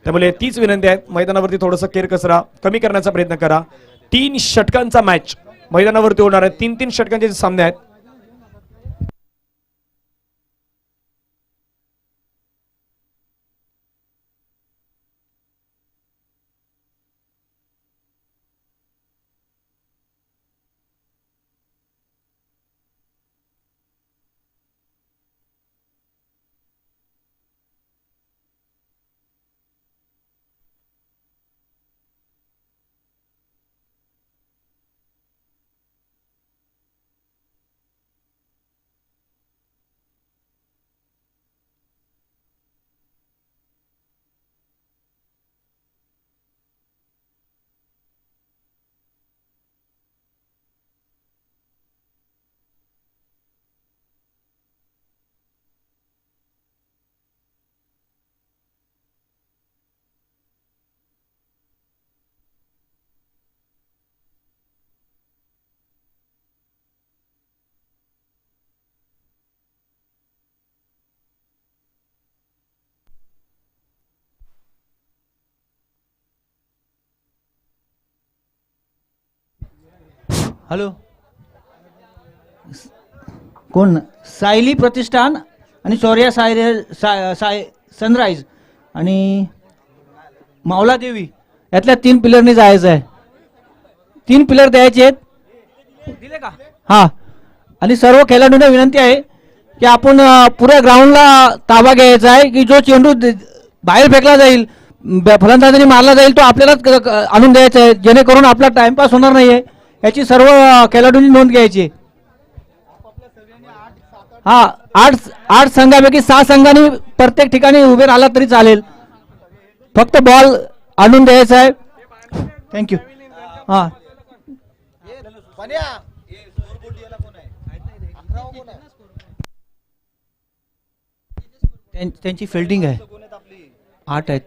त्यामुळे तीच विनंती आहे, मैदानावरती थोडंसं केर कचरा कमी करण्याचा प्रयत्न करा. 3 षटकांचा मॅच मैदानावरती होणार आहे. 3-3 षटकांचे सामने आहेत. हॅलो, कोण? सायली प्रतिष्ठान आणि शौर्या सनराईज आणि मावला देवी यातल्या 3 प्लेयरनी जायचं आहे. 3 प्लेयर द्यायचे आहेत. दिले का? हा. आणि सर्व खेळाडूंना विनंती आहे की आपण पुऱ्या ग्राउंडला ताबा घ्यायचा आहे की जो चेंडू बाहेर फेकला जाईल, फलंदाजाने मारला जाईल, तो आपल्यालाच आणून द्यायचा आहे, जेणेकरून आपला टाइमपास होणार नाहीये. याची सर्व खेळाडूंनी नोंद घ्यायची. हा, 8 संघापैकी 6 संघांनी प्रत्येक ठिकाणी उभे राहिला तरी चालेल. फक्त बॉल आणून द्यायचा आहे. थँक्यू. हा, त्यांची फिल्डिंग आहे. 8 आहेत.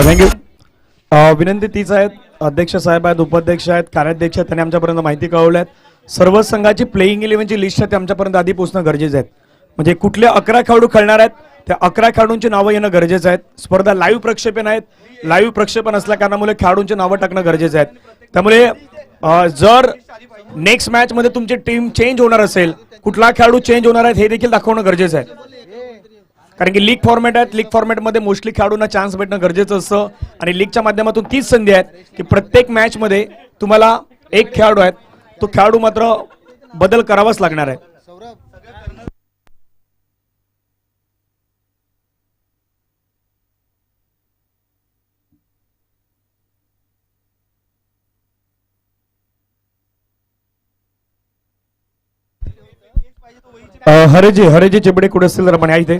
थँक्यू. विनंती तीच आहेत. अध्यक्ष साहेब आहेत, उपाध्यक्ष आहेत, कार्याध्यक्ष आहेत, त्यांनी आमच्यापर्यंत माहिती कळवल्या आहेत. सर्व संघाची प्लेइंग 11ची लिस्ट आहे ते आमच्यापर्यंत आधी पोहोचणं गरजेचं आहे. म्हणजे कुठले 11 खेळाडू खेळणार आहेत त्या 11 खेळाडूंची नावं येणं गरजेचं आहे. स्पर्धा लाईव्ह प्रक्षेपण आहेत. लाईव्ह प्रक्षेपण असल्या कारणामुळे खेळाडूंची नावं टाकणं गरजेचं आहे. त्यामुळे जर नेक्स्ट मॅच मध्ये तुमची टीम चेंज होणार असेल, कुठला खेळाडू चेंज होणार आहे हे देखील दाखवणं गरजेचं आहे. कारण की लीग फॉर्मॅट आहेत. लीग फॉर्मॅटमध्ये मोस्टली खेळाडूंना चान्स भेटणं गरजेचं असतं आणि लीगच्या माध्यमातून तीच संधी आहेत की प्रत्येक मॅच मध्ये तुम्हाला एक खेळाडू आहे तो खेळाडू मात्र बदल करावाच लागणार आहे. हरेजी चेबडे कुठे असतील जरा पण इथे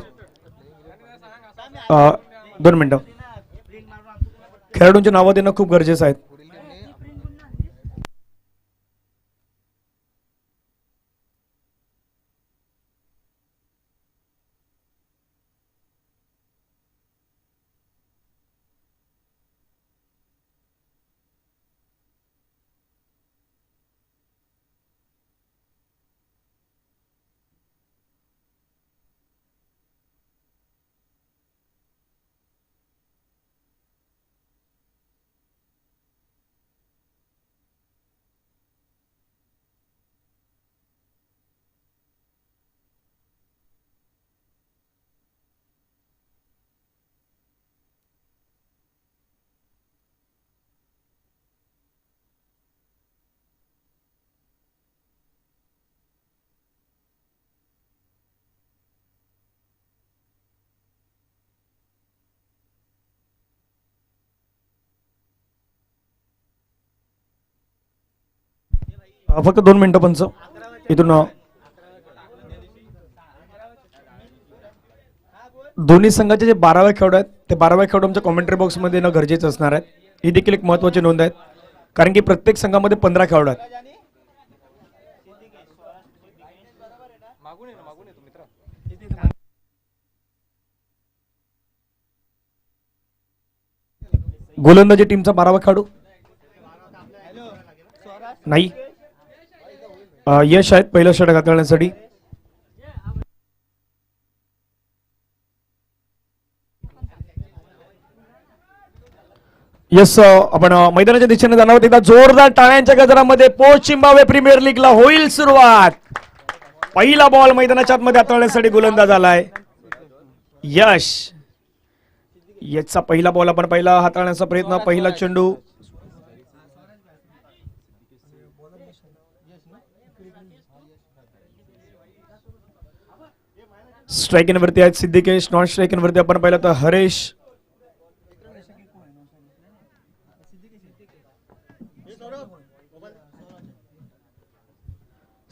2 मिनिटं. खेळाडूंची नावं देणं खूप गरजेचं आहे. फक्त 2 मिनिटं पंच इथून दोन्ही संघाचे जे 12व्या खेळाडू आहेत ते 12व्या खेळाडू आमच्या कॉमेंट्री बॉक्समध्ये येणं गरजेचं असणार आहे. ही देखील एक महत्त्वाची नोंद आहे कारण की प्रत्येक संघामध्ये 15 खेळाडू आहेत. गोलंदाजी टीमचा 12वा खेळाडू नाही. यश आहेत पहिलं षटक हाताळण्यासाठी. यस आपण मैदानाच्या दिशेने जाणार आहोत. एकदा जोरदार टाळ्यांच्या गजरामध्ये पोस्ट झिम्बाब्वे प्रीमियर लीगला होईल सुरुवात. पहिला बॉल मैदानाच्या आतमध्ये हाताळण्यासाठी गोलंदाज आलाय यश. यशचा पहिला बॉल आपण पहिला हाताळण्याचा प्रयत्न. पहिला चेंडू स्ट्राइक वरती आहेत सिद्धिकेश. नॉन स्ट्राइक वरती आपण पाहिलं तर हरेश.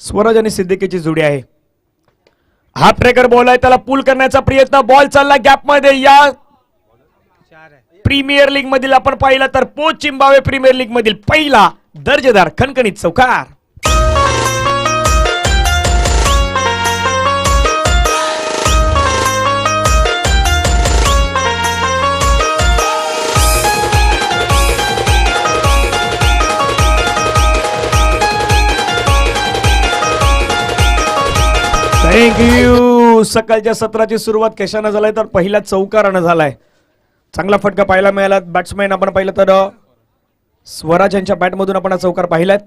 स्वराज आणि सिद्धिकेची जोडी आहे. हा ट्रेकर बॉल आहे त्याला पुल करण्याचा प्रयत्न. बॉल चालला गॅप मध्ये. या प्रीमियर लीग मधील आपण पाहिलं तर पोस्ट झिम्बाब्वे प्रीमियर लीग मधील पहिला दर्जेदार खणखणीत चौकार. थँक्यू. सकाळच्या सत्राची सुरुवात कशाने झालाय तर पहिल्या चौकारानं झालाय. चांगला फटका पाहायला मिळाला. बॅट्समॅन आपण पाहिलं तर स्वराज यांच्या बॅटमधून आपण हा चौकार पाहिलात.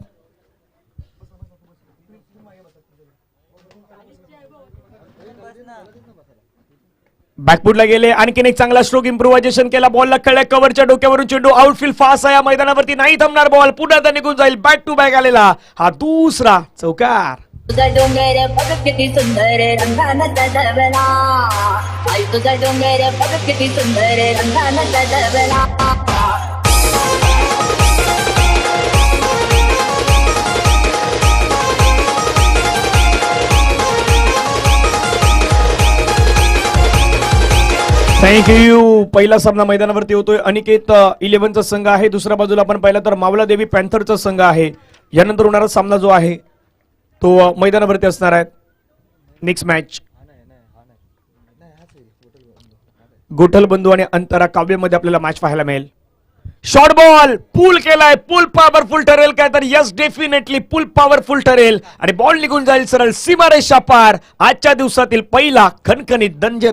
बॅकफुटला गेले. आणखीन एक चांगला स्ट्रोक इम्प्रोव्हायझेशन केला. बॉलला कळल्या कव्हरच्या डोक्यावरून चेंडू आउटफील्ड फास्ट आहे. या मैदानावरती नाही थांबणार बॉल. पुन्हा निघून जाईल. बॅक टू बॅक आलेला हा दुसरा चौकार. तुझा डोंगर बघ किती सुंदर रंगानं सजवला. आई तुझा डोंगर बघ किती सुंदर रंगानं सजवला. थँक्यू. पहिला सामना मैदानावरती होतोय. अनिकेत 11चा संघ आहे. दुसऱ्या बाजूला आपण पाहिलं तर मावला देवी पॅन्थरचा संघ आहे. यानंतर होणारा सामना जो आहे तो मैदानावरती असणार आहे. नेक्स्ट मॅच गोठल बंधू आणि अंतरा काव्यमध्ये आपल्याला मॅच पाहायला मिळेल. शॉर्ट बॉल पूल केलाय, पूल पॉवरफुल ठरेल काय तर यस डेफिनेटली पूल पॉवरफुल ठरेल आणि बॉल निघून जाईल सरळ सीमारेषा पार. आजच्या दिवसातील पहिला खणखणीत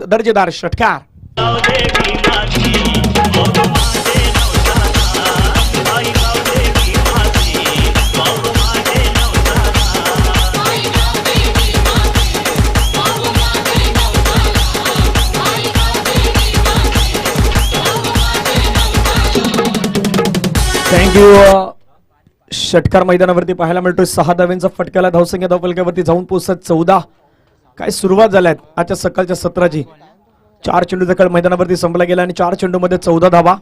दर्जेदार षटकार. थँक्यू. षटकार मैदानावरती पाहायला मिळतोय. 6 धाव्यांचा फटकाला धावसंख्या धावफलकावरती जाऊन पोहोचत 14. काय सुरुवात झाल्यात आजच्या सकाळच्या सत्राची. 4 चेंडूचा खेळ मैदानावरती संपला गेला आणि 4 चेंडू मध्ये 14 धावा.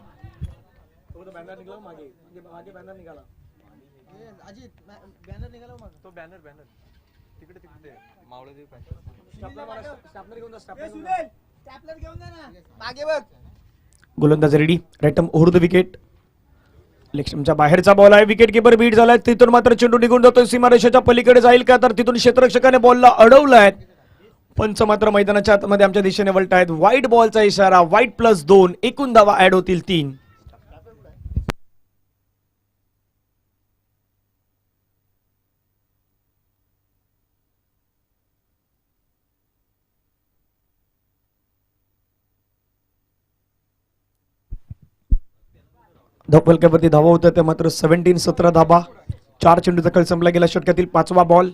गोलंदाज ready. Right arm over the wicket. लेक्शमच्या बाहेरचा बॉल आहे. विकेट किपर बीट झालाय. तिथून मात्र चेंडू निघून जातोय. सीमारेषेच्या पलीकडे जाईल का तर तिथून क्षेत्ररक्षकाने बॉलला अडवलाय. पंच मात्र मैदानाच्या आतमध्ये आमच्या दिशेने वळतायत. व्हाईट बॉलचा इशारा. व्हाईट +2. एकूण धावा ऍड होतील 3. धावफलकावरती धावा होत्या त्या मात्र 17 धाबा. 4 चेंडूचा खेळ संपला गेला. षटकातील 5वा बॉल.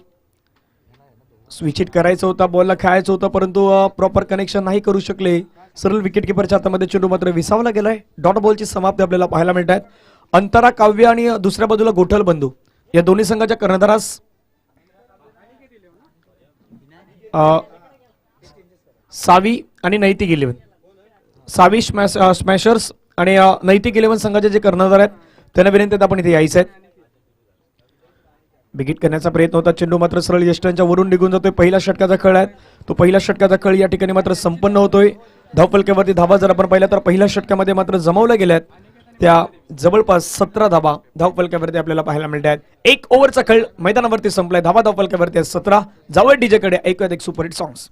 स्विच हिट करायचं होता, बॉलला खेळायचं होतं परंतु प्रॉपर कनेक्शन नाही करू शकले. सरळ विकेट किपरच्या हातामध्ये चेंडू मात्र विसावला गेलाय. डॉट बॉलची समाप्ती आपल्याला पाहायला मिळत आहेत. अंतरा काव्य आणि दुसऱ्या बाजूला गोठल बंधू या दोन्ही संघाच्या कर्णधारास सावी आणि नैतिक 11. सावी स्मॅशर्स आणि नैतिक 11 संघाचे जे कर्णधार आहेत त्यांना विनंती आपण इथे यायचं आहे. बिगिट करण्याचा प्रयत्न होता. चेंडू मात्र सरळ यष्टांच्या वरून निघून जातोय. पहिला षटकाचा खेळ आहे तो. पहिला षटकाचा खेळ या ठिकाणी मात्र संपन्न होतोय. धावफलकावरती धावा जर आपण पाहिल्या तर पहिल्या षटकामध्ये मात्र जमवल्या गेल्यात त्या जवळपास 17 धावा धावफलकावरती आपल्याला पाहायला मिळत आहेत. 1 ओव्हरचा खेळ मैदानावरती संपलाय. धावा धावफलकावरती आहेत 17. जावळ डीजे कडे ऐकूयात एक सुपरहिट सॉंग्स.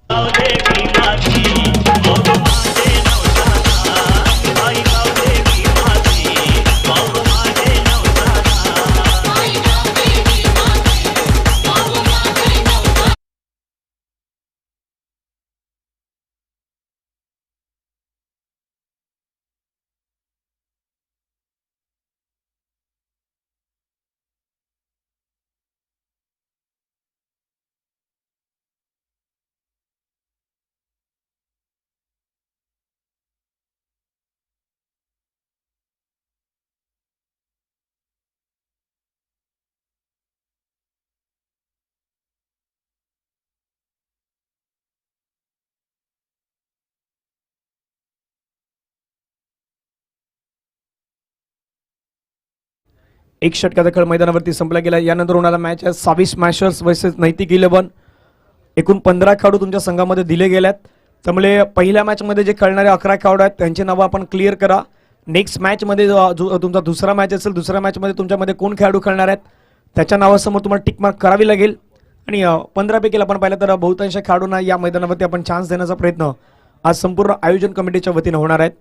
एक षटकाचा खेळ मैदानावरती संपला गेला. यानंतर होणारा मॅच आहे सावी स्मॅशर्स वर्सेस नैतिक 11. एकूण 15 खेळाडू तुमच्या संघामध्ये दिले गेल्यात. त्यामुळे पहिल्या मॅच मध्ये जे खेळणारे 11 खेळाडू आहेत त्यांची नावं आपण क्लिअर करा. नेक्स्ट मॅच मध्ये तुमचा दुसरा मॅच असेल, दुसऱ्या मॅच मध्ये तुमच्यामध्ये कोण खेळाडू खेळणार आहेत त्याच्या नावासमोर तुम्हाला टिक मार्क करावी लागेल. आणि 15 पैकी आपण पाहिलं तर बहुतांश खेळाडूंना या मैदानावरती आपण चान्स देण्याचा प्रयत्न आज संपूर्ण आयोजन कमिटीच्या वतीने होणार आहेत.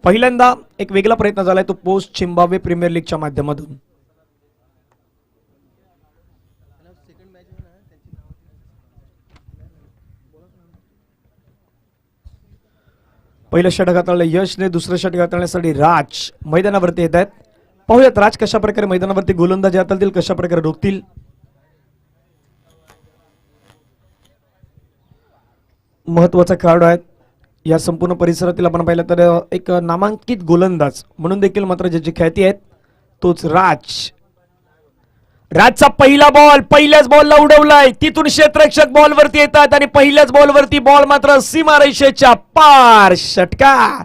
पहिल्यांदा एक वेगळा प्रयत्न झालाय तो पोस्ट झिम्बाब्वे प्रीमियर लीगच्या माध्यमातून. पहिलं षटक हाताळलं यशने. दुसरं षटक हाताळण्यासाठी राज मैदानावरती येत आहेत. पाहूयात राज कशा प्रकारे मैदानावरती गोलंदाजी हाताळतील, कशा प्रकारे रोखतील. महत्वाचा खेळाडू आहेत या संपूर्ण परिसरातील. आपण पाहिलं तर एक नामांकित गोलंदाज म्हणून देखील मात्र ज्याची ख्याती आहेत तोच राज. राजचा पहिला बॉल पहिल्याच बॉलला उडवलाय. तिथून क्षेत्ररक्षक बॉलवरती येतात आणि पहिल्याच बॉलवरती बॉल मात्र सीमारेषेच्या पार. षटकार.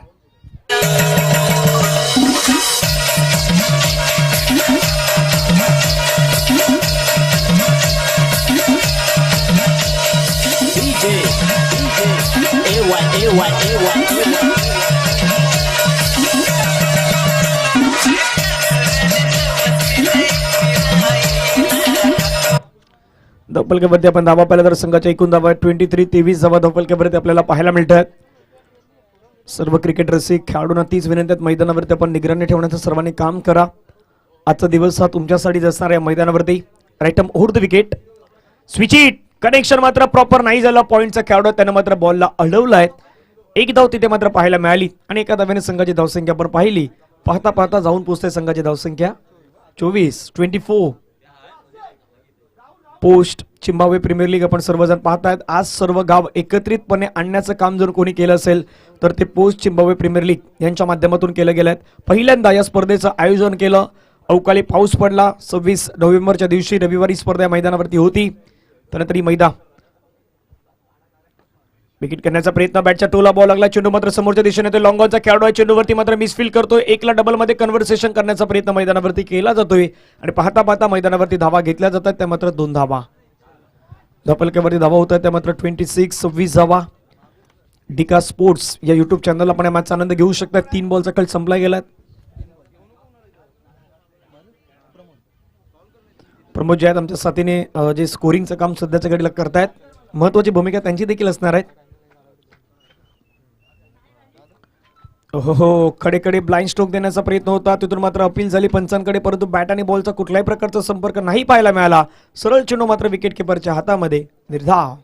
धावफलकावरती आपण धावा पाहिला तर संघाच्या एकूण धावा 23 धावा धावफलकावरती आपल्याला पाहायला मिळतात. सर्व क्रिकेट रसिक खेळाडूंना तीच विनंती आहे, मैदानावरती आपण निगराणी ठेवण्याचं सर्वांनी काम करा. आजचा दिवस हा तुमच्यासाठीच असणार आहे. मैदानावरती right arm over the wicket, switch it, connection मात्र प्रॉपर नाही झालं. पॉईंटचा खेळाडू त्यानं मात्र बॉलला अडवलाय. एक धाव तिथे मात्र पाहायला मिळाली आणि एका धावेने संघाची धावसंख्या आपण पाहिली. पाहता पाहता जाऊन पोहोचते संघाची धावसंख्या 24. पोस्ट झिम्बाब्वे प्रीमियर लीग आपण सर्वजण पाहतायत. आज सर्व गाव एकत्रितपणे आणण्याचं काम जर कोणी केलं असेल तर ते पोस्ट झिम्बाब्वे प्रीमियर लीग यांच्या माध्यमातून केलं गेलं. पहिल्यांदा या स्पर्धेचं आयोजन केलं. अवकाळी पाऊस पडला. 26 नोव्हेंबरच्या दिवशी रविवारी स्पर्धा मैदानावरती होती. त्यानंतर ही मैदान विकेट करण्याचा प्रयत्न, बॅटच्या टोला बॉल लागला. चेंडू मात्र समोरच्या दिशेने येतोय. लॉंग ऑनचा खेळाडू आहे. चेंडूवरती मात्र मिसफील्ड करतोय. एकला डबल मध्ये कन्व्हर्सेशन करण्याचा प्रयत्न मैदानावरती केला जातोय आणि पाहता पाहता मैदानावरती धावा घेतल्या जातात. त्या मात्र 2 धावा. धावफलकावरती धावा होत आहेत त्या मात्र 26 धावा. डिका स्पोर्ट्स या युट्यूब चॅनलला आपण या मॅचचा आनंद घेऊ शकता. 3 बॉलचा खेळ संपला गेला. प्रमोद जे आहेत आमच्या साथीने जे स्कोरिंगचं काम सध्याच्या घडीला करतायत, महत्वाची भूमिका त्यांची देखील असणार आहे. हो, खडेकडे ब्लाइंड स्ट्रोक देण्याचा प्रयत्न होता. तिथून मात्र अपील झाली पंचांकडे, परंतु बॅट आणि बॉलचा कुठल्याही प्रकारचा संपर्क नाही पाहायला मिळाला. सरळ चेंडू मात्र विकेट किपरच्या हातामध्ये, निर्धाव.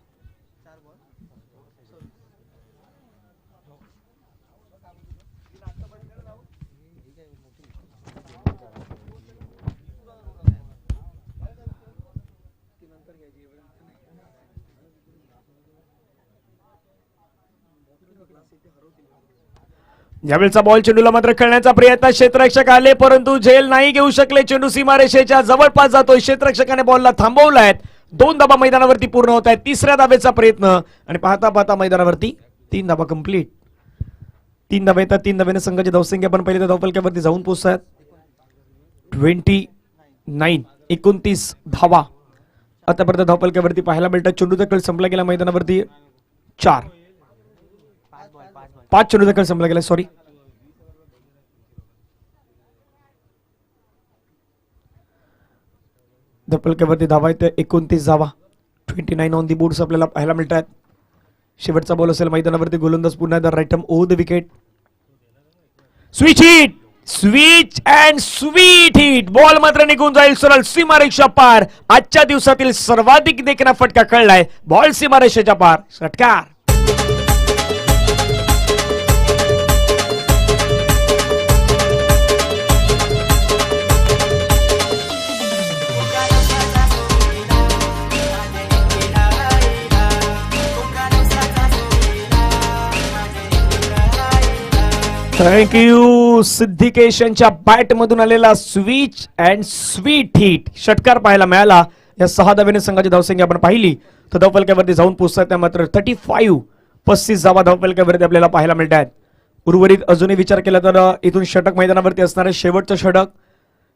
यावेळचा बॉल चेंडूला मात्र खेळण्याचा प्रयत्न, क्षेत्ररक्षक आले परंतु झेल नाही घेऊ शकले. चेंडू सीमारेषेच्या जवळपास जातोय. क्षेत्ररक्षकाने बॉलला थांबवलाय. 2 धाबा मैदानावरती पूर्ण होत आहेत. तिसऱ्या धावेचा प्रयत्न आणि पाहता पाहता मैदानावरती 3 धाबा कंप्लीट. 3 धाबा येतात. 3 धाब्याने संघाची धावसंख्या पण पहिले तर धावफलकावरती जाऊन पोहोचतात 29 धावा आतापर्यंत धावफलकावरती पाहायला मिळतात. चेंडूचा खेळ संपला गेला मैदानावरती 5 चेंडूचा खेळ संपला गेला. सॉरी, धावफलकावरती धावा येते 29 धावा. 29 ऑन दी बोर्ड्स आपल्याला पाहायला मिळतात. शेवटचा बॉल असेल मैदानावरती. गोलंदाज पुन्हा एकदा right over the wicket. Switch hit, switch and sweet hit. Ball मात्र निघून जाईल सरळ सीमारेषा पार. आजच्या दिवसातील सर्वाधिक देखणा फटका कळलाय. बॉल सीमारेषेच्या पार, षटकार. थँक्यू. सिद्धिकेश यांच्या बॅट मधून आलेला स्विच अँड स्वीट हिट षटकार पाहायला मिळाला. या 6 धावेने संघाची धावसंख्या आपण पाहिली तर धावफलकावरती जाऊन पोहोचतात त्या मात्र 35 धावा धावफलकावरती आपल्याला पाहायला मिळत आहेत. उर्वरित अजूनही विचार केला तर इथून षटक मैदानावरती असणार आहे. शेवटचं षटक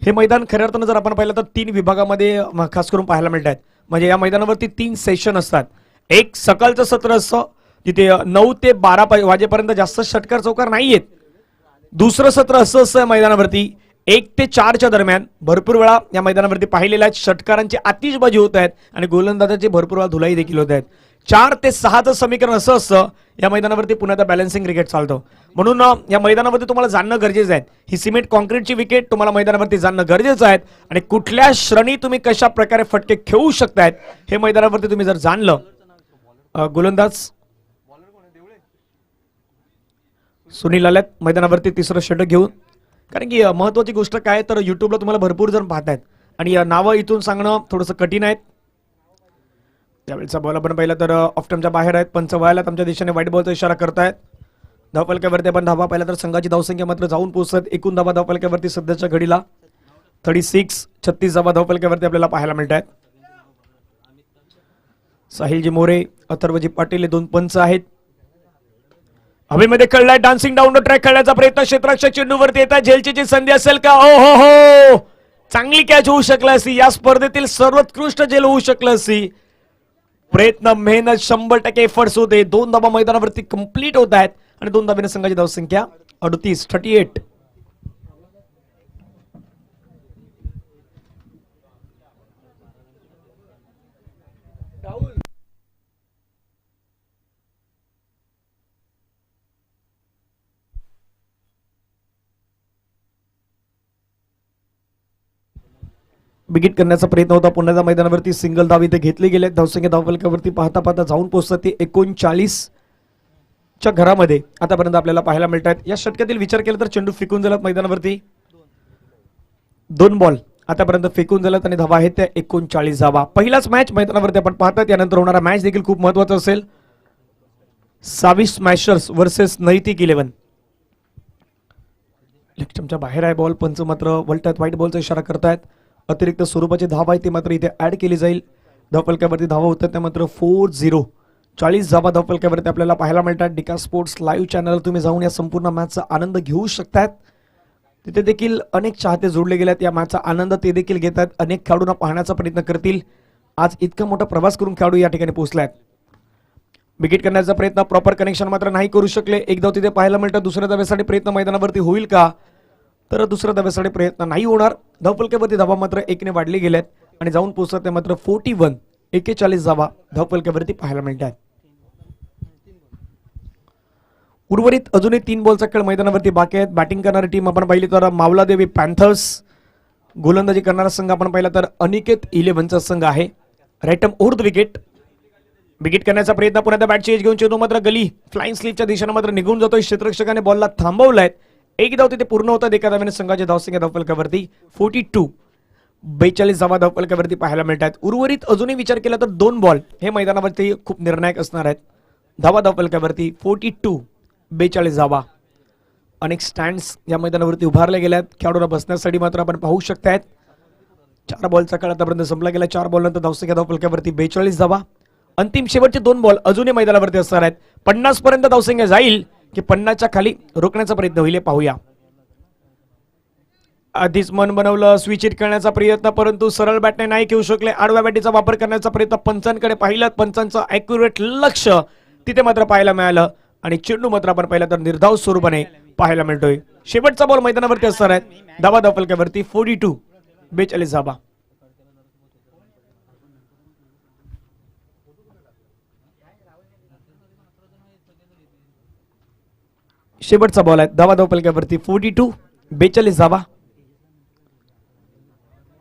हे मैदान खऱ्या अर्थानं जर आपण पाहिलं तर 3 विभागामध्ये खास करून पाहायला मिळत आहेत. म्हणजे या मैदानावरती 3 सेशन असतात. एक सकाळचं सत्र असतं जिथे 9 ते 12 वाजेपर्यंत जास्त षटकार चौकार नाहीयेत. दुसरं सत्र असं असतं मैदानावरती 1 ते 4च्या दरम्यान भरपूर वेळा या मैदानावरती पाहिलेल्या आहेत. षटकारांची आतिषबाजी होत आहेत आणि गोलंदाजाची भरपूर वेळा धुलाई देखील होत आहेत. 4 ते 6चं समीकरण असं असतं या मैदानावरती पुन्हा बॅलन्सिंग क्रिकेट चालतं. म्हणून या मैदानावरती तुम्हाला जाणणं गरजेचं आहे. ही सिमेंट कॉन्क्रीटची विकेट तुम्हाला मैदानावरती जाणणं गरजेचं आहे आणि कुठल्या श्रेणी तुम्ही कशा प्रकारे फटके खेळू शकतायत हे मैदानावरती तुम्ही जर जाणलं. गोलंदाज सुनील आल्यात मैदानावरती तिसरं षटक घेऊन. कारण की महत्वाची गोष्ट काय तर युट्यूबला तुम्हाला भरपूर जण पाहतायत आणि नावं इथून सांगणं थोडंसं कठीण आहे. त्यावेळेचा बॉल आपण पाहिला तर ऑफ टाइमच्या बाहेर आहेत. पंच व्हायला आमच्या दिशेने व्हाईट बॉलचा इशारा करतायत. धावफलकावरती आपण धावा पाहिला तर संघाची धावसंख्या मात्र जाऊन पोहोचत. एकूण धावा धावफलकावरती सध्याच्या घडीला 36 धावा धावफलकावरती आपल्याला पाहायला मिळत आहेत. साहिलजी मोरे, अथर्वजी पाटील हे 2 पंच आहेत. हवेमध्ये खेळलाय. डान्सिंग डाऊन द ट्रॅक खेळण्याचा प्रयत्न. क्षेत्ररक्षक चेंडूवरती येतात. झेलची संधी असेल का? ओ हो हो, चांगली कॅच होऊ शकला असती. या स्पर्धेतील सर्वोत्कृष्ट झेल होऊ शकलं असती. प्रयत्न, मेहनत 100% एफर्ट्स होते. 2 धाबा मैदानावरती कंप्लीट होत आहेत आणि 2 धाब्याने संघाची धावसंख्या 38. बिगिट करण्याचा प्रयत्न होता. पुन्हा मैदानावरती सिंगल धाव इथे घेतले गेले. धावसंख्या धावफलकावरती पाहता पाहता जाऊन पोहोचतात ते 39 च्या घरामध्ये आतापर्यंत आपल्याला पाहायला मिळतात. या षटकातील विचार केला तर चेंडू फेकून झालात मैदानावरती. 2 बॉल आतापर्यंत फेकून झालात आणि धावा आहेत त्या 39 धावा. पहिलाच मॅच मैदानावरती आपण पाहतात. यानंतर होणारा मॅच देखील खूप महत्वाचा असेल. सावी स्मॅशर्स वर्सेस नैतिक 11. लेफ्टच्या बाहेर आहे बॉल. पंच मात्र वलटात व्हाईट बॉलचा इशारा करतायत. अतिरिक्त स्वरूपाची धावा आहे ती मात्र इथे ऍड केली जाईल. धावफलकावरती धावा होतात त्या मात्र 4-0. 40 धावा धावफलकावरती आपल्याला पाहायला मिळतात. डिका स्पोर्ट्स लाईव्ह चॅनल तुम्ही जाऊन या संपूर्ण मॅचचा आनंद घेऊ शकतात. तिथे देखील अनेक चाहते जोडले गेलेत. या मॅचचा आनंद ते देखील घेतात. अनेक खेळाडूंना पाहण्याचा प्रयत्न करतील. आज इतका मोठा प्रवास करून खेळाडू या ठिकाणी पोहोचलायत. विकेट करण्याचा प्रयत्न प्रॉपर कनेक्शन मात्र नाही करू शकले. एक धाव तिथे पाहायला मिळतं. दुसऱ्या धावेसाठी प्रयत्न मैदानावरती होईल का, तर दुसऱ्या धावेसाठी प्रयत्न नाही होणार. धावफलकावरती धावा मात्र 1 ने वाढली गेल्यात आणि जाऊन पोहोचतात ते मात्र 41. 41 धावा धावफलकावरती पाहायला मिळतात. उर्वरित अजूनही 3 बॉलचा खेळ मैदानावरती बाकी आहेत. बॅटिंग करणारी टीम आपण पाहिली तर मावलादेवी पॅन्थर्स. गोलंदाजी करणारा संघ आपण पाहिला तर अनिकेत 11चा संघ आहे. राईटम ओव्हर विकेट. विकेट करण्याचा प्रयत्न पुन्हा त्या बॅटची एज घेऊन चेंडू मात्र गली फ्लाइंग स्लीपच्या दिशेने मात्र निघून जातोय. क्षेत्ररक्षकाने बॉलला थांबवलाय. एक धाव तिथे पूर्ण होतात. एका धावेने संघाच्या धावसंख्या धावफलकावरती 42. 42 धावा धावफलकावरती पाहायला मिळतात. उर्वरित अजूनही विचार केला तर 2 बॉल हे मैदानावरती खूप निर्णायक असणार आहेत. धावा धावफलकावरती 42. 42 धावा. अनेक स्टँड्स या मैदानावरती उभारले गेल्यात. खेळाडूंना बसण्यासाठी मात्र आपण पाहू शकतायत. 4 बॉलचा काळ आतापर्यंत संपला गेला. 4 बॉल नंतर धावसंख्या धावफलकावरती 42 धावा. अंतिम शेवटचे 2 बॉल अजूनही मैदानावरती असणार आहेत. 50 पर्यंत धावसंख्या जाईल की 50च्या खाली रोखण्याचा प्रयत्न होईल पाहूया. आधीच मन बनवलं स्विच हिट करण्याचा प्रयत्न, परंतु सरळ बॅटने नाही घेऊ शकले. आडव्या बॅटीचा वापर करण्याचा प्रयत्न पंचांकडे पाहिलं. पंचांचं ॲक्युरेट लक्ष तिथे मात्र पाहायला मिळालं आणि चेंडू मात्र आपण पाहिला तर निर्धाव स्वरूपाने पाहायला मिळतोय. शेवटचा बॉल मैदानावरती असणार आहे. धावा धावफलकावरती 42. 42 धावा. शेवटचा बॉल आहे. धावा धावफलकावरती 42. 42 धावा.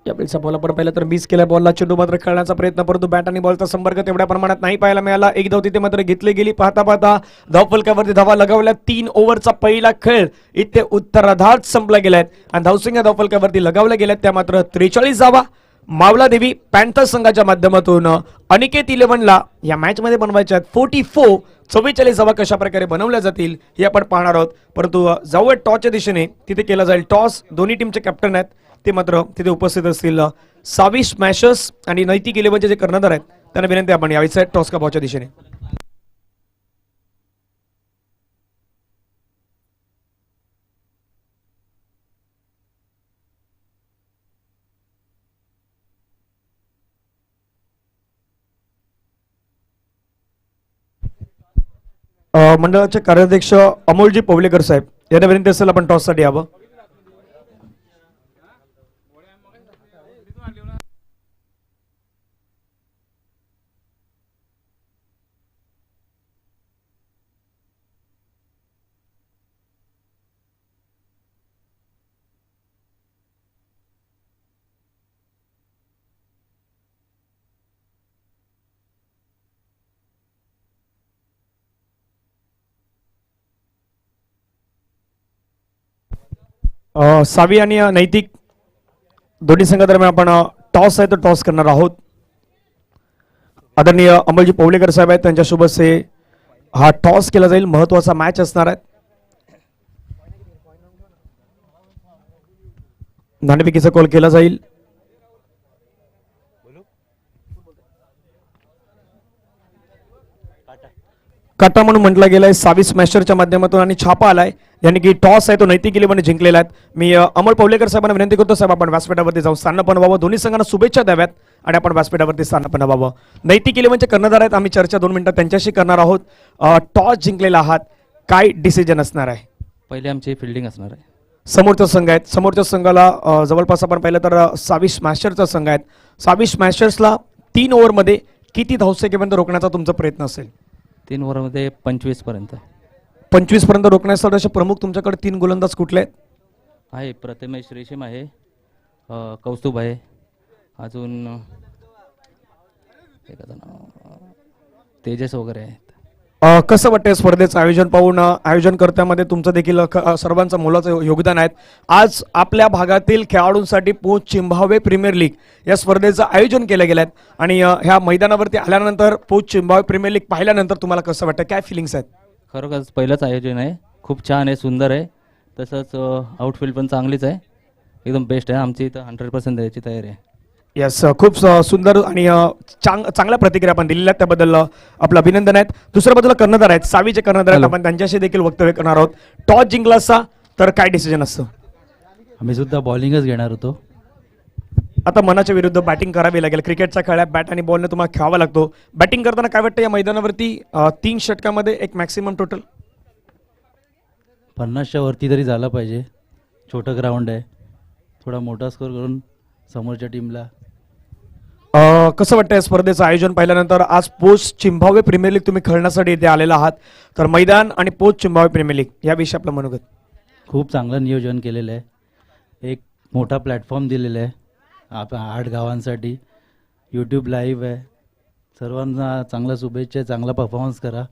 यावेळीचा बॉल आपण पाहिला तर मिस केला. बॉलला चेंडू मात्र खेळण्याचा प्रयत्न, परंतु बॅट आणि बॉलचा संपर्क तेवढ्या प्रमाणात नाही पाहायला मिळाला. एक धाव तिथे मात्र घेतली गेली. पाहता पाहता धावफलकावरती धावा लगावल्या. 3 ओव्हरचा पहिला खेळ इथे उत्तरार्धात संपला गेलाय आणि धावसंख्या धावफलकावरती लगावल्या गेल्यात त्या मात्र 43 धावा. मावलादेवी पॅन्थर्स संघाच्या माध्यमातून अनिकेत 11ला या मॅच मध्ये बनवायच्या आहेत 44. 44 धावा कशा प्रकारे बनवल्या जातील हे आपण पाहणार आहोत. परंतु जाऊया टॉसच्या दिशेने. तिथे केला जाईल टॉस. दोन्ही टीमचे कॅप्टन आहेत ते मात्र तिथे उपस्थित असतील. सावी स्मॅशर्स आणि नैतिक 11चे जे कर्णधार आहेत त्यांना विनंती आपण यायचं आहे टॉस कापावच्या दिशेने. मंडळाचे कार्याध्यक्ष अमोलजी पवलेकर साहेब यांना विनंती असेल आपण टॉस साठी यावं. सावी आणि नैतिक दोन्ही संघादरम्यान आपण टॉस आहे तो टॉस करणार आहोत. आदरणीय अमोलजी पवलेकर साहेब आहेत त्यांच्यासोबत से हा टॉस केला जाईल. महत्वाचा मॅच असणार आहे. नाणेफेकीचा कॉल केला जाईल. काटा म्हणून म्हटला गेलाय सावी स्मॅशरच्या माध्यमातून आणि छापा आलाय यानी की टॉस आहे तो नैतिक 11ने जिंकलेला आहे. मी अमोल पवलेकर साहेबांना विनंती करतो साहेब आपण व्यासपीठावरती जाऊन स्थान व्हावं. दोन्ही संघांना शुभेच्छा द्याव्यात आणि आपण व्यासपीठावरती स्थान व्हावं. नैतिक 11चे कर्णधार आहेत. आम्ही चर्चा 2 मिनिटात त्यांच्याशी करणार आहोत. टॉस जिंकलेला आहात, काय डिसिजन असणार आहे? पहिले आमची फिल्डिंग असणार आहे. समोरचा संघ आहेत. समोरच्या संघाला जवळपास आपण पाहिलं तर सावी स्मॅशरचा संघ आहेत. सावी स्मॅशर्सला 3 ओव्हरमध्ये किती धावसंख्येपर्यंत रोखण्याचा तुमचा प्रयत्न असेल? 3 ओव्हरमध्ये 25 पर्यंत. 25 पर्यंत रोखण्यासाठी असे प्रमुख तुमच्याकडे 3 गोलंदाज कुठले आहेत? आहे प्रथमेश रेशीम आहे, कौस्तुभ आहे अजून एखादं नाव तेजस वगैरे आहेत. कसं वाटतंय स्पर्धेचं आयोजन पाहून? आयोजनकर्त्यामध्ये तुमचं देखील सर्वांचं मोलाचं योगदान आहे. आज आपल्या भागातील खेळाडूंसाठी पोच चिंभावे प्रीमियर लीग या स्पर्धेचं आयोजन केलं गेलं आहे आणि ह्या मैदानावरती आल्यानंतर पोच चिंभावे प्रीमियर लीग पाहिल्यानंतर तुम्हाला कसं वाटतं, काय फिलिंग्स आहेत? खरोखरच पहिलंच आयोजन आहे, खूप छान आहे, सुंदर आहे. तसंच आउटफील्ड पण चांगलीच आहे, एकदम बेस्ट आहे. आमची इथं 100% द्यायची तयारी आहे. येस, खूप सुंदर आणि चांगल्या प्रतिक्रिया आपण दिलेल्या आहेत, त्याबद्दल आपलं अभिनंदन आहेत. दुसऱ्या बाजूला कर्णधार आहेत, सावीचे कर्णधार आहेत, आपण त्यांच्याशी देखील वक्तव्य करणार आहोत. टॉस जिंकला असता तर काय डिसिजन असतं? आम्ही सुद्धा बॉलिंगच घेणार होतो. आता मनाच्या विरुद्ध बॅटिंग करावी लागेल. क्रिकेटचा खेळ आहे, बॅट आणि बॉलने तुम्हाला खेळावा लागतो. बॅटिंग करताना काय वाटतं या मैदानावरती 3 षटकामध्ये एक मॅक्सिमम टोटल 50च्या वरती तरी झाला पाहिजे. छोटं ग्राउंड आहे, थोडा मोठा स्कोर करून समोरच्या टीमला. कसं वाटतं या स्पर्धेचं आयोजन पाहिल्यानंतर? आज पोच चिंभावे प्रीमियर लीग तुम्ही खेळण्यासाठी इथे आलेला आहात, तर मैदान आणि पोच चिंभावे प्रीमियर लीग याविषयी आपलं मनोगत? खूप चांगलं नियोजन केलेलं आहे. एक मोठा प्लॅटफॉर्म दिलेला आहे 8 गावांसाठी. यूट्यूब लाईव्ह आहे. सर्वांना चांगल्या शुभेच्छा, चांगला परफॉर्मन्स करा.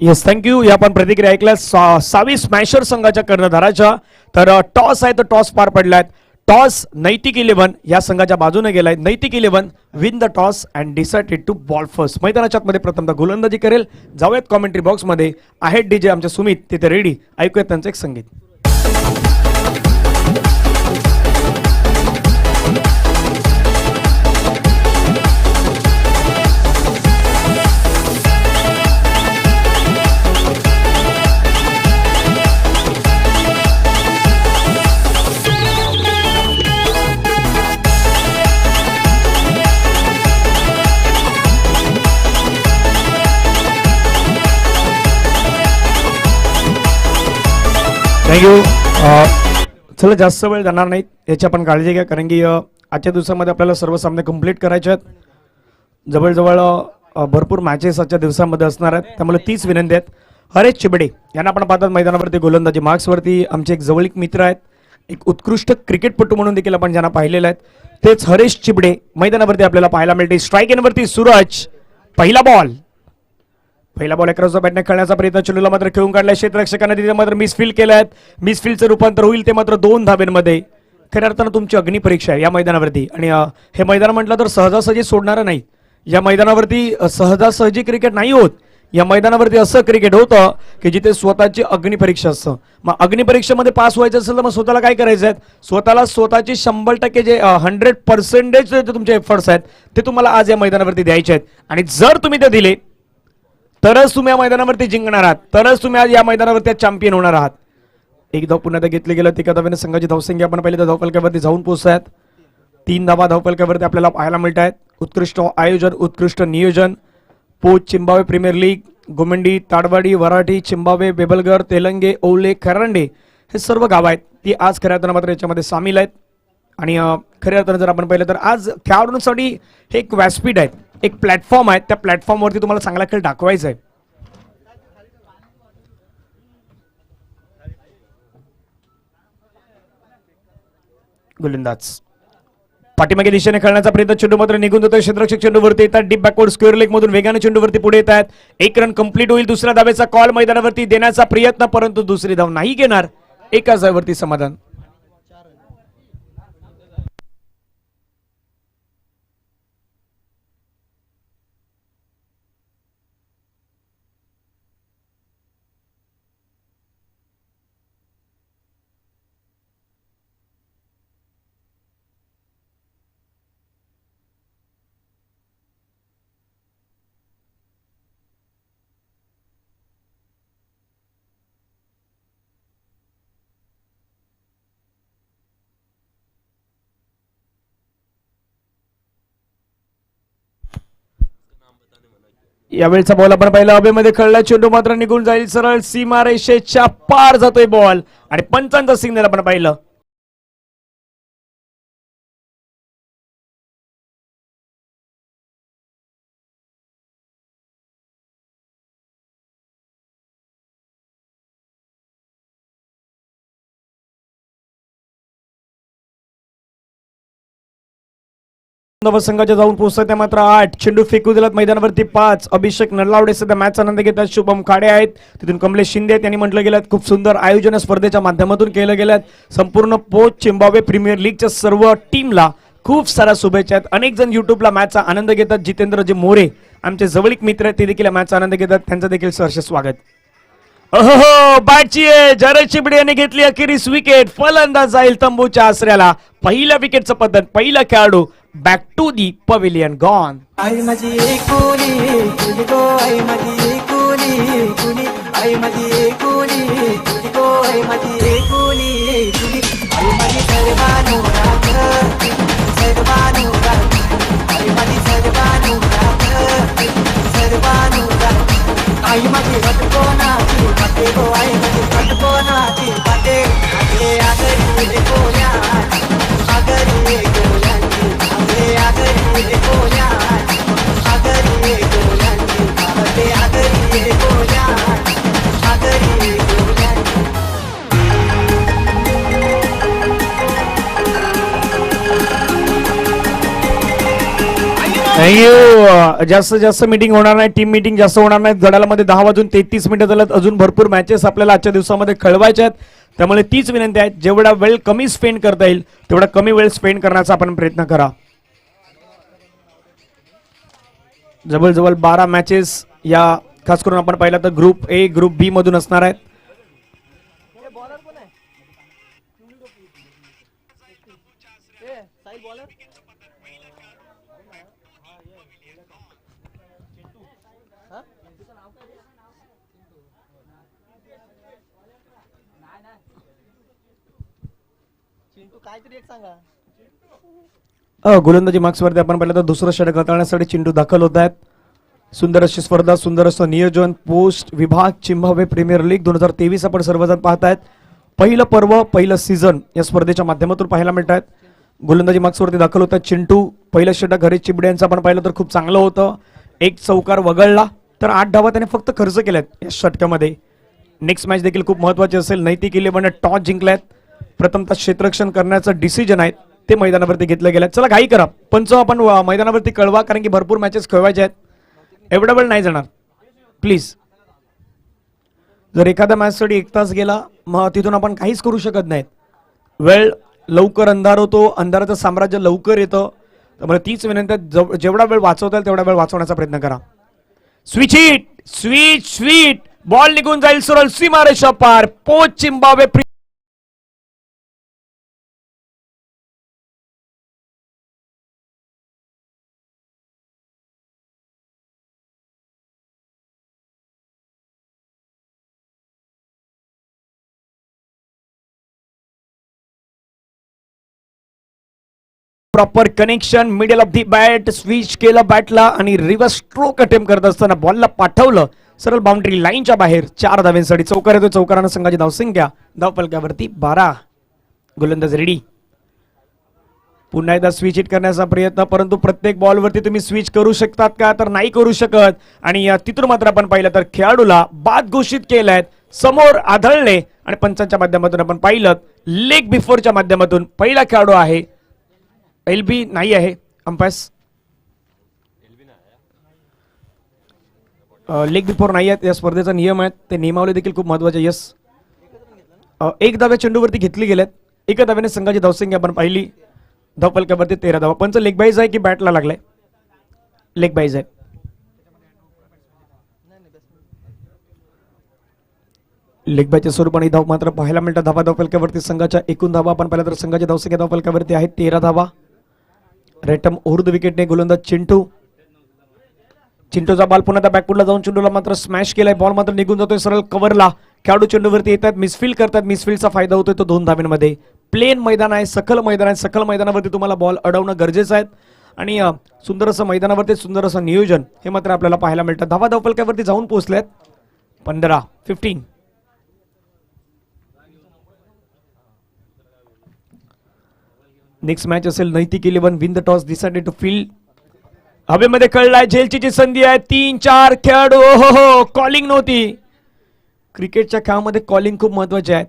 Yes, thank you. या आपण प्रतिक्रिया ऐकल्या सावी स्मॅशर संघाच्या कर्णधाराच्या. तर टॉस आहे, तर टॉस पार पडलाय. टॉस नैतिक 11 या संघाच्या बाजूने गेलाय. Naitik 11 win the toss and decided to bowl first. मैदानाच्या आतमध्ये प्रथमतः गोलंदाजी करेल. जाऊयात कॉमेंट्री बॉक्समध्ये. आहेत डीजे आमचे सुमित तिथे रेडी. ऐकूयात त्यांचं एक संगीत. थँक्यू. चला, जास्त वेळ जाणार नाहीत, याची आपण काळजी घ्या, कारण की आजच्या दिवसामध्ये आपल्याला सर्व सामने कंप्लीट करायचे आहेत. जवळजवळ भरपूर मॅचेस आजच्या दिवसामध्ये असणार आहेत, त्यामुळे 30 विनंती आहेत. हरेश चिबडे यांना आपण पाहतात मैदानावरती गोलंदाजी मार्क्सवरती. आमचे एक जवळीक मित्र आहेत, एक उत्कृष्ट क्रिकेटपटू म्हणून देखील आपण ज्यांना पाहिलेलं आहेत, तेच हरेश चिबडे मैदानावरती आपल्याला पाहायला मिळते. स्ट्राईक एनवरती सूरज. पहिला बॉल 11 बॅटने खेळण्याचा प्रयत्न चेंडूला मात्र खेळून काढलाय. क्षेत्ररक्षकांना तिथे मात्र मिसफील्ड केलं आहे. मिसफील्डचं रूपांतर होईल ते मात्र 2 धाब्यांमध्ये. खऱ्या अर्थानं तुमची अग्निपरीक्षा आहे या मैदानावरती, आणि हे मैदान म्हटलं तर सहजासहजी सोडणारं नाही. या मैदानावरती सहजासहजी क्रिकेट नाही होत. या मैदानावरती असं क्रिकेट होतं की जिथे स्वतःची अग्निपरीक्षा असतं. मग अग्निपरीक्षेमध्ये पास व्हायचं असेल तर मग स्वतःला काय करायचं आहे? स्वतःला स्वतःची 100% जे 100% तुमचे एफर्ट्स आहेत ते तुम्हाला आज या मैदानावरती द्यायचे आहेत, आणि जर तुम्ही ते दिले तरच तुम्ही या मैदानावरती जिंकणार आहात, तरच तुम्ही आज या मैदानावरती चॅम्पियन होणार आहात. एक धाव पुन्हा घेतले गेलं. तिका धावेने संघाची धावसंख्या आपण पाहिली तर धावफलकावरती जाऊन पोहोचत. 3 धावा धावफलकावरती आपल्याला पाहायला मिळत आहेत. उत्कृष्ट आयोजन, उत्कृष्ट नियोजन. पोच चिंबावे प्रीमियर लीग, गोमंडी, ताडवाडी, वराठी, चिंबावे, बेबलगर, तेलंगे, ओवले, खरांडे हे सर्व गाव आहेत ती आज खऱ्या अर्थानं मात्र याच्यामध्ये सामील आहेत. आणि खऱ्या अर्थानं जर आपण पाहिलं तर आज खेळाडूंसाठी हे एक व्यासपीठ आहे, एक प्लॅटफॉर्म आहे. त्या प्लॅटफॉर्मवरती तुम्हाला चांगला खेळ दाखवायचा आहे. गोलंदाज पाठीमागे दिशेने खेळण्याचा प्रयत्न. चेंडू मात्र निघून जातोय. क्षेत्ररक्षक चेंडूवरती येतात. डीप बॅकवर्ड स्क्वेअर लेग मधून वेगाने चेंडूवरती पुढे येत आहेत. 1 रन कंप्लीट होईल. दुसऱ्या धावेचा कॉल मैदानावरती देण्याचा प्रयत्न, परंतु दुसरी धाव नाही घेणार. एकाच धावेवरती समाधान. यावेळचा बॉल आपण पाहिला, हवेमध्ये खेळला. चेंडू मात्र निघून जाईल. सरळ सीमारेषेच्या पार जातोय बॉल, आणि पंचांचा सिग्नल आपण पाहिलं. नवसंघाच्या जाऊन पोहोचतात त्या मात्र 8 चेंडू फेकू दिलात मैदानावरती 5. अभिषेक नल्लावडे सध्या मॅच आनंद घेतात. शुभम खाडे आहेत तिथून कमलेश शिंदे त्यांनी म्हटलं गेलं खूप सुंदर आयोजन स्पर्धेच्या माध्यमातून केलं गेलं. संपूर्ण पोच चिंबावे प्रीमियर लीगच्या सर्व टीमला खूप साऱ्या शुभेच्छा आहेत. अनेक जण युट्यूबला मॅचचा आनंद घेतात. जितेंद्रजी मोरे आमचे जवळीक मित्र आहेत ते देखील मॅचचा आनंद घेतात. त्यांचं देखील सहर्ष स्वागत. ओहो बॅटची जरद चिबडे यांनी घेतली अखेरीस विकेट. फलंदाज जाईल तंबूच्या आसऱ्याला. पहिल्या विकेटचं पतन. पहिला खेळाडू back to the pavilion gone. आई माझी एकुली तुझी गो आई माझी एकुली तुझी आई माझी एकुली तुझी गो आई माझी एकुली तुझी आई माझी सर्वानु राख सर्वानु राख आई माझी सर्वानु राख सर्वानु राख आई माझी वटकोनाची पाटे गो आई माझी वटकोनाची पाटे आगरे आगरी रे कोल्या आगरी रे कोल्यांची आगरे आगरी रे कोल्या आगरी रे कोल्यांची आगरे आगरी रे कोल्या आगरी रे कोल्यांची. जास्त जास्त मीटिंग होणार नाही. टीम मीटिंग जास्त होणार नाही. घड्याळामध्ये 10:33 झाल्यात. अजून भरपूर मॅचेस आपल्याला आजच्या दिवसामध्ये खेळवायच्या आहेत. त्यामुळे तीच विनंती आहे जेवढा वेळ कमी स्पेंड करता येईल तेवढा कमी वेळ स्पेंड करण्याचा आपण प्रयत्न करा. जवळजवळ 12 मॅचेस या खास करून आपण पाहिलं तर ग्रुप ए ग्रुप बी मधून असणार आहेत. गोलंदाजी मार्क्सवरती आपण पाहिलं तर दुसरं षटक हाताळण्यासाठी चिंटू दाखल होत आहेत. सुंदर अशी स्पर्धा, सुंदर असं नियोजन. पोस्ट विभाग चिंबावे प्रीमियर लीग 2023 आपण सर्वजण पाहतायत. पहिलं पर्व पहिलं सीझन या स्पर्धेच्या माध्यमातून पाहायला मिळत आहेत. गोलंदाजी मार्क्सवरती दाखल होत आहेत चिंटू. पहिलं षटक हरीश चिबडे यांचं आपण पाहिलं तर खूप चांगलं होतं. एक चौकार वगळला तर 8 धावा त्याने फक्त खर्च केल्यात या षटकामध्ये. नेक्स्ट मॅच देखील खूप महत्वाची असेल. नैतिक 11 टॉस जिंकल्यात. प्रथमतः क्षेत्ररक्षण करण्याचं डिसिजन आहे ते मैदानावरती घेतलं गेलं. चला घाई करा पंच आपण मैदानावरती कळवा कारण की भरपूर मॅचेस खेळवायचे आहेत. एवढा वेळ नाही जाणार प्लीज. जर एखाद्या मॅचसाठी 1 तास गेला मग तिथून आपण काहीच करू शकत नाहीत. वेळ लवकर अंधार होतो. अंधाराचं साम्राज्य लवकर येतं. त्यामुळे तीच विनंती आहे जेवढा वेळ वाचवता येईल तेवढा वेळ वाचवण्याचा प्रयत्न करा. Switch hit switch sweet ball निघून जाईल सरळ सीमारेषा पार. पोच चिंबावे proper connection middle of the bat. Switch केलं बॅटला आणि रिव्हर्स स्ट्रोक अटेम्प्ट करत असताना बॉलला पाठवलं सरळ बाउंड्री लाईनच्या बाहेर. 4 धाव्यांसाठी चौकार येतो. चौकारानं संघाची धावसंख्या धावफलकावरती 12. गोलंदाज रेडी. पुन्हा एकदा स्विच हिट करण्याचा प्रयत्न परंतु प्रत्येक बॉलवरती तुम्ही स्विच करू शकतात का तर नाही करू शकत. आणि तिथून मात्र आपण पाहिलं तर खेळाडूला बाद घोषित केलंय. समोर आढळले आणि पंचांच्या माध्यमातून आपण पाहिलं लेग बिफोरच्या माध्यमातून पहिला खेळाडू आहे. एलबी नाही आहे. अंपायर्स लेग बिफोर नाही आहेत. या स्पर्धेचा नियम आहेत ते नियमावली देखील खूप महत्वाचे. यस 1 धाव्या चेंडूवरती घेतली गेल्यात. 1 धाव्याने संघाची धावसंख्या आपण पाहिली. धावफलकावरती 13 धावा. पंच लेग बाईज आहे की बॅटला लागलाय. लेग बाईज आहे. लेग बायच्या स्वरूपाने धाव मात्र पाहायला मिळतात. धावा धावफलकावरती संघाच्या एकूण धावा आपण पाहिलं तर संघाची धावसंख्या धावफलकावरती आहे 13 धावा. रेटम ओव्हर द विकेटने गोलंदाज चिंटू. चिंटूचा बॉल पुन्हा त्या बॅकफुटला जाऊन चिंटूला मात्र स्मॅश केलाय. बॉल मात्र निघून जातोय सरळ कव्हरला. खेळाडू चेंडूवरती येतात मिसफील्ड करतात. मिसफील्डचा फायदा होतोय तो 2 धाव्यांमध्ये. प्लेन मैदान आहे. सखल मैदान आहे. सखल मैदानावरती तुम्हाला बॉल अडवणं गरजेचं आहे. आणि सुंदर असं मैदानावरती सुंदर असं नियोजन हे मात्र आपल्याला पाहायला मिळतं. धावा धावफलकावरती जाऊन पोहोचल्यात 15. नेक्स्ट मॅच असेल Naitik 11 win the toss decided to field. हवेमध्ये कळलाय झेलची संधी आहे. 3-4 खेळाडू. हो कॉलिंग नव्हती. क्रिकेटच्या खेळामध्ये कॉलिंग खूप महत्वाचे आहे.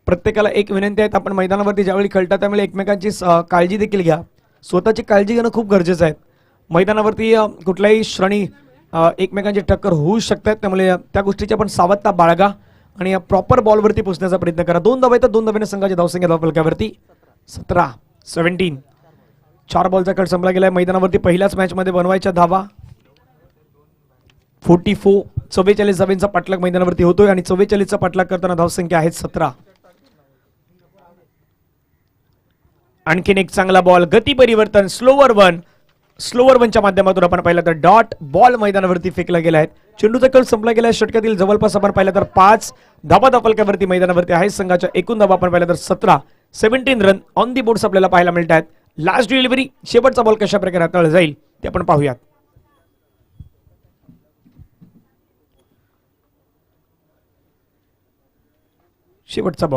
प्रत्येकाला एक विनंती आहे आपण मैदानावरती ज्यावेळी खेळता त्यावेळी एकमेकांची काळजी देखील घ्या. स्वतःची काळजी घेणं खूप गरजेचं आहे. मैदानावरती कुठल्याही क्षणी एकमेकांची टक्कर होऊ शकतात, त्यामुळे त्या गोष्टीची आपण सावधता बाळगा आणि प्रॉपर बॉलवरती पोहोचण्याचा प्रयत्न करा. 2 धावा तर 2 धाव्याने संघाची धावसंख्या धावफलकावरती 17 4 बॉलचा कट संपला गेलाय. मैदानावरती पहिल्याच मॅच मध्ये बनवायच्या धावा 44 धावांचा पाठलाग मैदानावरती होतोय आणि 44चा पाठलाग करताना धावसंख्या आहे 17. आणखीन एक चांगला बॉल, गती परिवर्तन, स्लोवर वनच्या माध्यमातून आपण पाहिलं तर डॉट बॉल मैदानावरती फेकला गेला आहे. चेंडूचा कळ संपला गेला आहे. षटकातील जवळपास आपण पाहिलं तर 5 धावा धावफलकावरती मैदानावरती आहे. संघाच्या एकूण धावा आपण पाहिलं तर 17 रन ऑन दी बोर्ड्स आपल्याला पाहायला मिळत आहेत. लास्ट डिलिव्हरी, शेवटचा बॉल कशा प्रकारे हाताळला जाईल ते आपण पाहूयात. शेवटच्या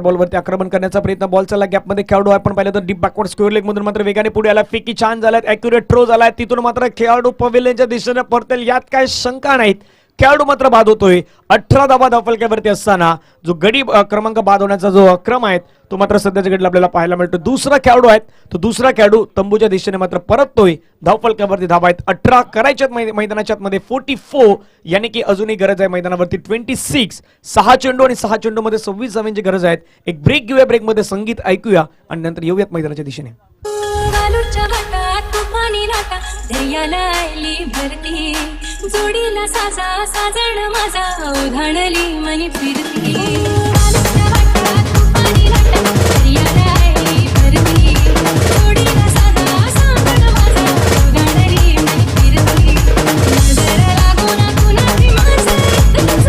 बॉलवरती आक्रमण करण्याचा प्रयत्न, बॉल चालला गॅपमध्ये, खेळाडू आपण पाहिलं तर डीप बॅकवर्ड स्क्वेअर लेग मधून मात्र वेगाने पुढे आला. फेकी छान झाल्यात, ॲक्युरेट थ्रो झालाय, तिथून मात्र खेळाडू पवेलियनच्या दिशेने परतेल यात काय शंका नाहीत. खेळाडू मात्र बाद होतोय. 18 धावा धावफलकावरती असताना जो गडी क्रमांक बाद होण्याचा जो क्रम आहे तो मात्र सध्याच्या घडीला आपल्याला पाहायला मिळतो. दुसरा खेळाडू आहे तो दुसरा खेळाडू तंबूच्या दिशेने मात्र परततोय. धावफलकावरती धावा आहेत 18 करायच्यात मैदानाच्या आतमध्ये 44, यानी की अजूनही गरज आहे मैदानावरती 26. 6 चेंडू आणि 6 चेंडू मध्ये 26 धावांची गरज आहे. एक ब्रेक घेऊया, ब्रेक मध्ये संगीत ऐकूया आणि नंतर येऊयात मैदानाच्या दिशेने. वालूच्या वाटात तुफानी लाटा दर्याला आली भरती, जोडीला साजा साजण माझा उधाणली मनी फिरती. वालूच्या वाटात तुफानी लाटा दर्याला आली भरती, जोडीला साजा साजण माझा उधाणली मनी फिरती. नजर लागून कुणाची माझं.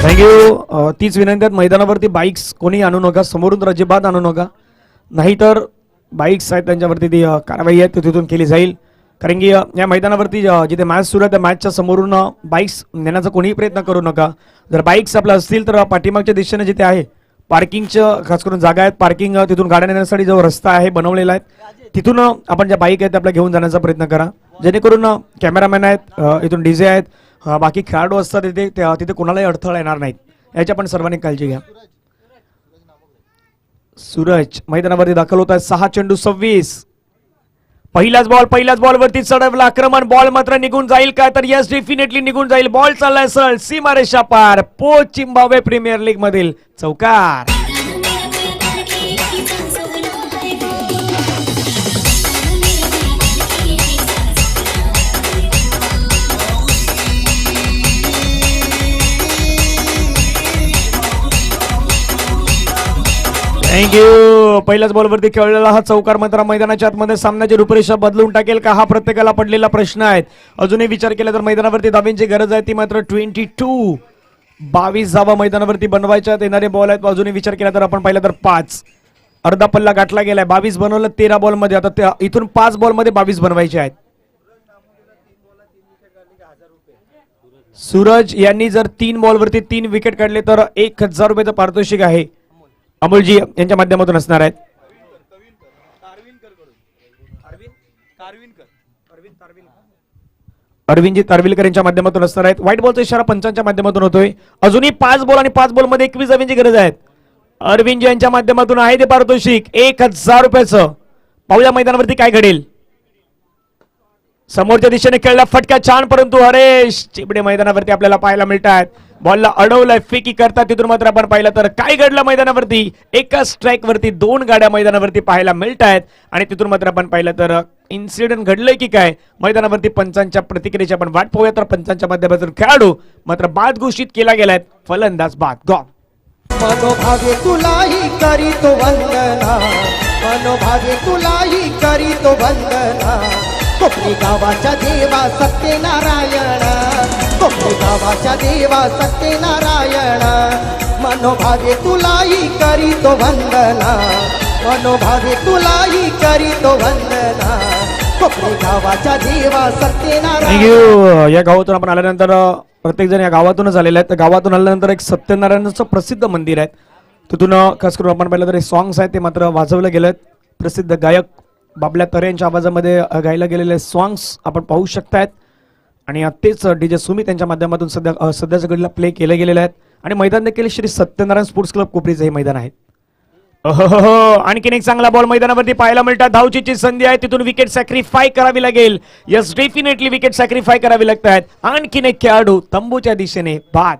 थँक्यू. तीच विनंती आहे, मैदानावरती बाईक्स कोणी आणू नका, समोरून तर अजिबात आणू नका, नाहीतर बाईक्स आहेत त्यांच्यावरती ती कारवाई आहे तिथून केली जाईल. कारण की या मैदानावरती जिथे मॅच सुरू आहे त्या मॅचच्या समोरून बाईक्स नेण्याचा कोणीही प्रयत्न करू नका. जर बाईक्स आपल्या असतील तर पाठीमागच्या दिशेने जिथे आहे पार्किंगचं खास करून जागा आहेत, पार्किंग तिथून गाड्या नेण्यासाठी जो रस्ता आहे बनवलेला आहे तिथून आपण ज्या बाईक आहेत त्या आपल्या घेऊन जाण्याचा प्रयत्न करा, जेणेकरून कॅमेरामॅन आहेत, इथून डीजे आहेत, बाकी खेळाडू असतात तिथे कोणालाही अडथळा येणार नाहीत, याची आपण सर्वांनी काळजी घ्या. सूरज मैदानावरती दाखल होत आहे. 6 चेंडू 26. पहिलाच बॉलवरती चढवला आक्रमण, बॉल मात्र निघून जाईल का, तर यस डेफिनेटली निघून जाईल. बॉल चाललाय सर सीमारेषा पार, पोच चिंबावे प्रीमियर लीग मधील चौकार. थँक्यू. पहिल्याच बॉलवरती खेळलेला हा चौकार मात्र मैदानाच्या आतमध्ये सामन्याची रूपरेषा बदलून टाकेल का, हा प्रत्येकाला पडलेला प्रश्न आहे. अजूनही विचार केला तर मैदानावरती धावांची गरज आहे ती मात्र 22. 22 धावा मैदानावरती बनवायच्या येणारे बॉल आहेत. अजूनही विचार केला तर आपण पाहिलं तर 5, अर्धा पल्ला गाठला गेलाय. 22 बनवलं 13 बॉल मध्ये, आता इथून 5 बॉल मध्ये 22 बनवायचे आहेत. सूरज यांनी जर 3 बॉलवरती 3 विकेट काढले तर 1000 रुपयाचं पारितोषिक आहे अमोलजी यांच्या माध्यमातून असणार आहेत. अरविंदजी तारविलकर यांच्या माध्यमातून असणार आहेत. व्हाईट बॉलचा इशारा पंचांच्या माध्यमातून होतोय. अजूनही 5 बॉल आणि 5 बॉल मध्ये 21 धावांची गरज आहे. अरविंदजी यांच्या माध्यमातून आहे ते पारितोषिक 1000 रुपयाचं. पाहूया मैदानावरती काय घडेल. समोरच्या दिशेने खेळला फटका छान, परंतु हरेश चिबडे मैदानावरती आपल्याला पाहायला मिळतात. बॉलला अडवलंय, फेकी करतात, तिथून मात्र आपण पाहिलं तर काय घडलं मैदानावरती. एका स्ट्राईक वरती 2 गाड्या मैदानावरती पाहायला मिळत आहेत आणि तिथून मात्र आपण पाहिलं तर इन्सिडेंट घडलंय की काय मैदानावरती पंचांच्या प्रतिक्रियेची आपण वाट पाहूया. तर पंचांच्या माध्यमातून खेळाडू मात्र बाद घोषित केला गेलाय. फलंदाज बाद गॉन. मनोभावे तुलाही करीतो वंदना, मनोभावे तुलाही करीतो वंदना. कोकणी गावाच्या देवा सत्यनारायण, कोकणी गावाच्या देवा सत्यनारायण. मनोभावे तुलाही करीतो वंदना, मनोभावे तुलाही करीतो वंदना. कोकणी गावाच्या देवा सत्यनारायण. थँक्यू. या गावातून आपण आल्यानंतर प्रत्येक जण या गावातूनच आलेले आहेत. तर गावातून आल्यानंतर एक सत्यनारायणाचं प्रसिद्ध मंदिर आहे, तिथून खास करून आपण पाहिलं तर सॉंग्स आहेत ते मात्र वाजवले गेलेत. प्रसिद्ध गायक बाबल्या तरे यांच्या आवाजामध्ये गायला गेलेले सॉंग्स आपण पाहू शकतायत आणि तेच डीजे सुमित यांच्या माध्यमातून सध्याच्या घडीला प्ले केले गेलेले आहेत. आणि मैदान देखील श्री सत्यनारायण स्पोर्ट्स क्लब कोपरीचं हे मैदान आहे. आणखीन एक चांगला बॉल मैदानावरती पाहायला मिळतात. धावचीची संधी आहे, तिथून विकेट सॅक्रिफाय करावी लागेल. यस, डेफिनेटली विकेट सॅक्रिफाय करावी लागत आहेत. आणखीन एक खेळाडू तंबूच्या दिशेने बाद.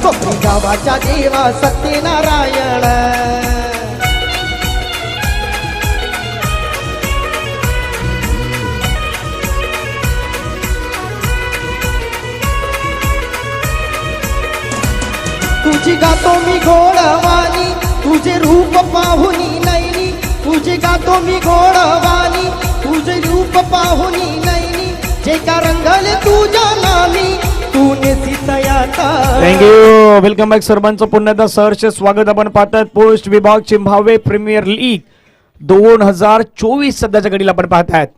कोकणी गावाच्या देवा सत्यनारायण. तुझी गातो मी घोडवानी, तुझे रूप पाहुनी नैनी. तुझे गातो मी घोडवानी, तुझे रूप पाहुनी नैनी. जे का रंगले तुझ्या नामी, तूने सीतयाचा. थँक्यू. वेलकम बॅक सर्वांचं पुन्हा एकदा सहर्ष स्वागत. आपण पाहतात पोस्ट विभाग चिंभावे प्रीमियर लीग 2024 सध्याच्या घडीला आपण पाहतायत.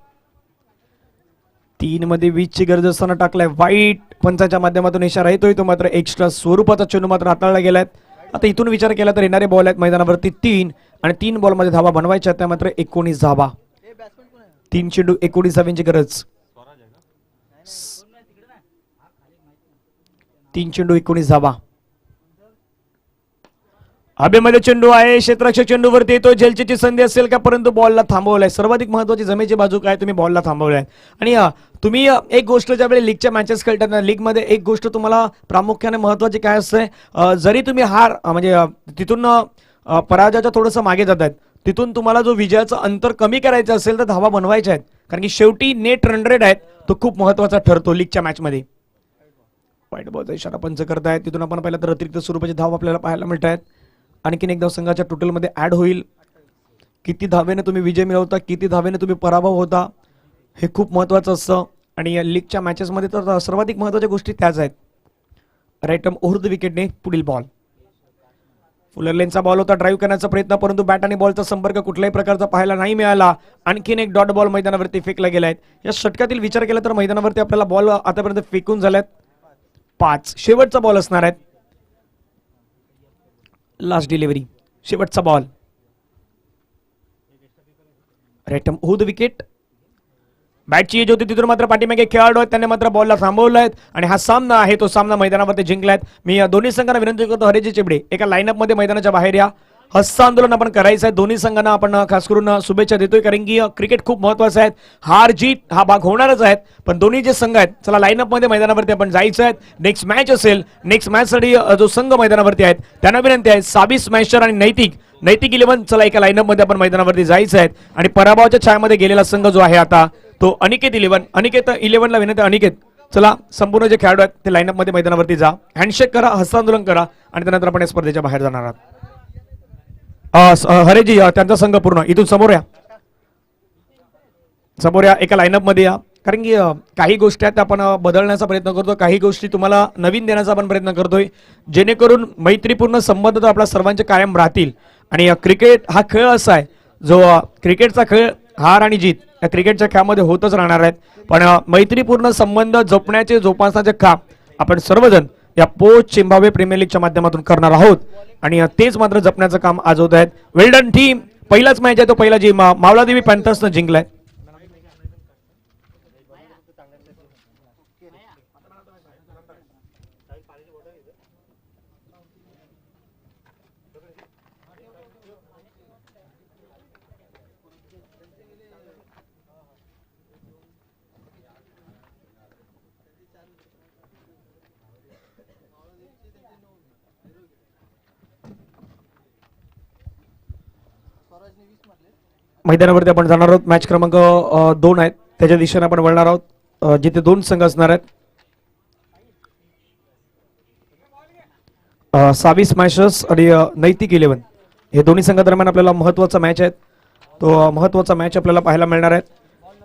3 मध्ये 20 ची गरज असताना टाकलाय वाईट. पंचाच्या माध्यमातून इशारा येतोय, तो मात्र एक्स्ट्रा स्वरूपाचा चेंडू मात्र हाताळला गेलाय. आता इथून विचार केला तर येणारे बॉल आहेत मैदानावरती 3 आणि 3 बॉल मध्ये धावा बनवायच्या त्या मात्र 19 धावा. 3 चेंडू 19 धावांची गरज. 3 चेंडू 19 धावा. हवेमध्ये चेंडू आहे, क्षेत्ररक्षक चेंडूवरती येतो. झेलचीची संधी असेल का, परंतु बॉलला थांबवलाय. सर्वाधिक महत्वाची जमेची बाजू काय, तुम्ही बॉलला थांबवलाय. आणि तुम्ही एक गोष्ट ज्यावेळी लीगच्या मॅचेस खेळताना लीगमध्ये एक गोष्ट तुम्हाला प्रामुख्याने महत्वाची काय असते, जरी तुम्ही हार म्हणजे तिथून पराजयाच्या थोडंसं मागे जात आहेत, तिथून तुम्हाला जो विजयाचं अंतर कमी करायचं असेल तर धावा बनवायच्या आहेत. कारण की शेवटी नेट रन रेट आहेत तो खूप महत्वाचा ठरतो लीगच्या मॅचमध्ये. वाईट बॉलचा इशारा पंच करतायत. तिथून आपण पाहिलं तर अतिरिक्त स्वरूपाची धाव आपल्याला पाहायला मिळत आहेत. आणखीन एकदा संघाच्या टोटलमध्ये ऍड होईल. किती धावेने तुम्ही विजय मिळवता, किती धावेने तुम्ही पराभव होता, हे खूप महत्वाचं असतं. आणि या लीगच्या मॅचेसमध्ये तर सर्वाधिक महत्वाच्या गोष्टी त्याच आहेत. राईट आर्म ओव्हर द विकेटने पुढील बॉल. फुलर लेनचा बॉल होता, ड्राईव्ह करण्याचा प्रयत्न, परंतु बॅट आणि बॉलचा संपर्क कुठल्याही प्रकारचा पाहायला नाही मिळाला. आणखीन एक डॉट बॉल मैदानावरती फेकला गेलाय. या षटकातील विचार केला तर मैदानावरती आपल्याला बॉल आतापर्यंत फेकून झाल्यात 5. शेवटचा बॉल असणार आहे. लास्ट डिलिव्हरी, शेवटचा ball. Right arm over the wicket. बॅटची एज होती तिथून मात्र पाठीमागे खेळाडू आहेत, त्यांनी मात्र बॉलला थांबवलं आहेत आणि हा सामना आहे तो सामना मैदानावरती जिंकलाय. मी दोन्ही संघांना विनंती करतो, हरेजी चिबडे एका लाईनअप मध्ये मैदानाच्या बाहेर या. हस्त आंदोलन आपण करायचं आहे. दोन्ही संघांना आपण खास करून शुभेच्छा देतोय, कारण की क्रिकेट खूप महत्वाचं आहे. हार जीत हा भाग होणारच आहेत, पण दोन्ही जे संघ आहेत चला लाईनअप मध्ये मैदानावरती आपण जायचं आहे. नेक्स्ट मॅच असेल, नेक्स्ट मॅच साठी जो संघ मैदानावरती आहेत त्यांना विनंती आहे, साबी स्मॅशर आणि नैतिक 11 चला एका लाईनअप मध्ये आपण मैदानावरती जायचं आहे. आणि पराभवाच्या छायामध्ये गेलेला संघ जो आहे आता तो अनिकेत 11 ला विनंती. अनिकेत चला, संपूर्ण जे खेळाडू आहेत ते लाईनअप मध्ये मैदानावरती जा, हँडशेक करा, हस्तांदोलन करा आणि त्यानंतर आपण या स्पर्धेच्या बाहेर जाणार आहात. हरेजी त्यांचा संघ पूर्ण इथून समोर या, एका लाईनअप मध्ये या. कारण की काही गोष्टी आहेत आपण बदलण्याचा प्रयत्न करतो, काही गोष्टी तुम्हाला नवीन देण्याचा आपण प्रयत्न करतोय, जेणेकरून मैत्रीपूर्ण संबंध तर आपल्या सर्वांचे कायम राहतील. आणि क्रिकेट हा खेळ असा आहे जो क्रिकेटचा खेळ हार आणि जीत या क्रिकेटच्या खेळामध्ये होतच राहणार आहेत, पण मैत्रीपूर्ण संबंध जपण्याचे जोपासण्याचे काम आपण सर्वजण या पोस्ट चिंभावे प्रीमियर लीगच्या माध्यमातून करणार आहोत आणि तेच मात्र जपण्याचं काम आज होत आहेत. वेल डन टीम. पहिलाच मॅच आहे तो पहिला जी मावळादेवी पॅन्थर्सनं जिंकलाय. मैदानावरती आपण जाणार आहोत. मॅच क्रमांक 2 आहेत त्याच्या दिशेने आपण वळणार आहोत, जिथे 2 संघ असणार आहेत. साबी स्मॅशर्स आणि नैतिक 11 हे दोन्ही संघादरम्यान आपल्याला महत्वाचा मॅच आहे. तो महत्वाचा मॅच आपल्याला पाहायला मिळणार आहे.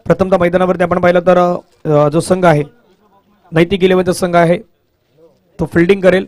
प्रथमतः मैदानावरती आपण पाहिलं तर जो संघ आहे नैतिक 11चा संघ आहे तो फिल्डिंग करेल.